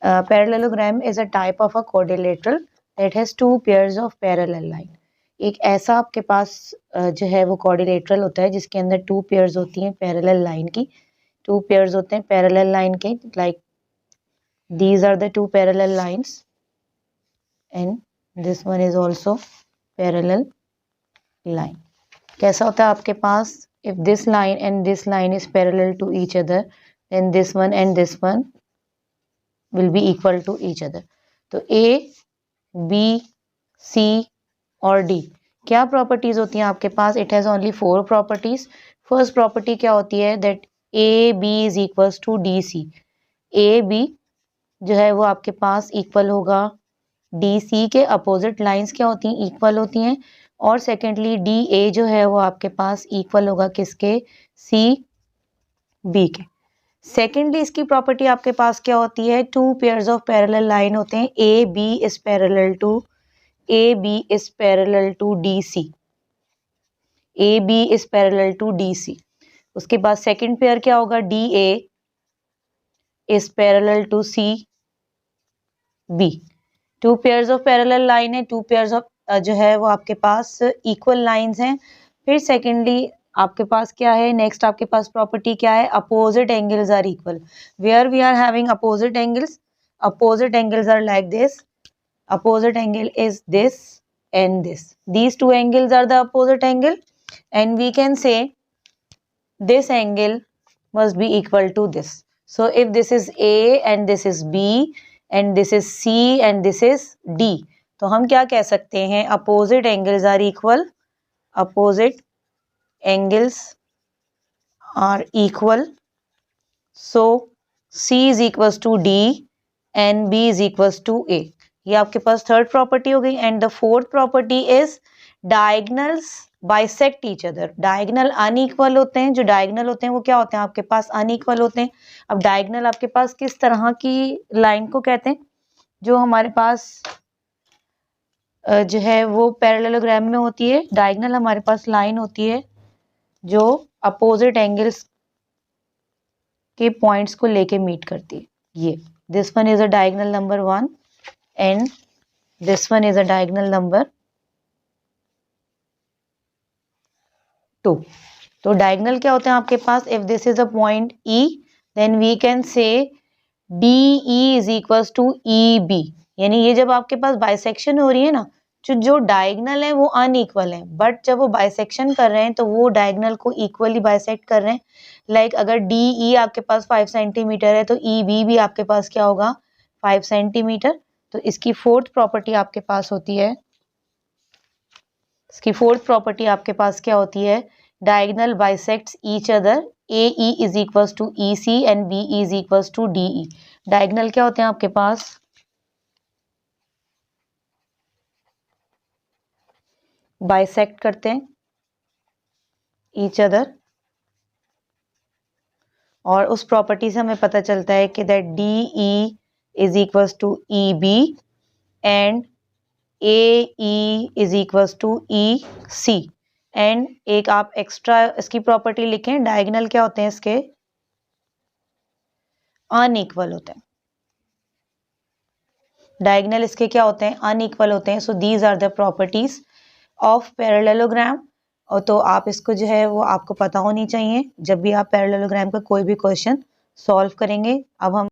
Parallelogram is a type of a quadrilateral that has two pairs of parallel line. एक ऐसा आपके पास जो है वो quadrilateral होता है जिसके अंदर टू पेयर्स होती हैं पैरेलल लाइन की, टू पेयर्स होते हैं पैरेलल लाइन के, like these are the two parallel lines and this one is also parallel line. कैसा होता है आपके पास, if this line and this line is parallel to each other then this one and this one will be equal to each other. तो A, B, C और D क्या properties होती हैं आपके पास? It has only four properties. First property क्या होती है? That A B is equals to D C. A B जो है वो आपके पास इक्वल होगा डी सी के. अपोजिट लाइंस क्या होती हैं? इक्वल होती हैं. और सेकेंडली डी ए जो है वो आपके पास इक्वल होगा किसके? सी बी के. सेकेंडली इसकी प्रॉपर्टी आपके पास क्या होती है? Two pairs of parallel line होते हैं. A B is parallel to D C. A B is parallel to D C. उसके बाद सेकेंड पेयर क्या होगा? D A is parallel to C B. Two pairs of parallel line है, two pairs of जो है वो आपके पास equal lines हैं. फिर सेकेंडली आपके पास क्या है? नेक्स्ट आपके पास प्रॉपर्टी क्या है? Opposite angles are equal. Where we are having opposite angles are like this. Opposite angle is this and this. These two angles are the opposite angle and we can say this angle must be equal to this. So if this is A and this is B and this is C and this is D, तो हम क्या कह सकते हैं? Opposite angles are equal. Opposite angles are equal. So C is equals to D and B is equals to A. ये आपके पास third property हो गई. And the fourth property is diagonals bisect each other. Diagonal unequal होते हैं. जो diagonal होते हैं वो क्या होते हैं? आपके पास अनइक्वल होते हैं. अब डायगनल आपके पास किस तरह की लाइन को कहते हैं? जो हमारे पास जो है वो पैरेललोग्राम में होती है. डायगनल हमारे पास लाइन होती है जो अपोजिट एंगल्स के पॉइंट्स को लेके मीट करती है. ये this one is a diagonal number 1 and this one is a diagonal number 2. तो diagonal क्या होते हैं आपके पास? If this is a point E then we can say DE is equals to EB. यानी ये जब आपके पास बाइसेक्शन हो रही है ना, जो डायगनल है वो अनइक्वल है, बट जब वो बाइसेक्शन कर रहे हैं तो वो डायगनल को इक्वली बाइसेक्ट कर रहे हैं. लाइक अगर DE आपके पास 5 सेंटीमीटर है तो EB भी आपके पास क्या होगा? 5 सेंटीमीटर. तो इसकी फोर्थ प्रॉपर्टी आपके पास होती है, इसकी फोर्थ प्रॉपर्टी आपके पास क्या होती है? Diagonal bisects each other. A E is equals to E C and B is equals to D E. Diagonal क्या होते हैं आपके पास? बाइसेक्ट करते हैं ईच अदर. और उस प्रॉपर्टी से हमें पता चलता है कि that D E is equals to EB and AE is equals to EC. And एक आप एक्स्ट्रा इसकी प्रॉपर्टी लिखें. डायगोनल क्या होते हैं इसके? अनइक्वल होते हैं. डायगोनल इसके क्या होते हैं? अनइक्वल होते हैं. So these are the properties of parallelogram. और तो आप इसको जो है वो आपको पता होनी चाहिए जब भी आप पैरेललोग्राम का कोई भी क्वेश्चन सॉल्व करेंगे. अब हम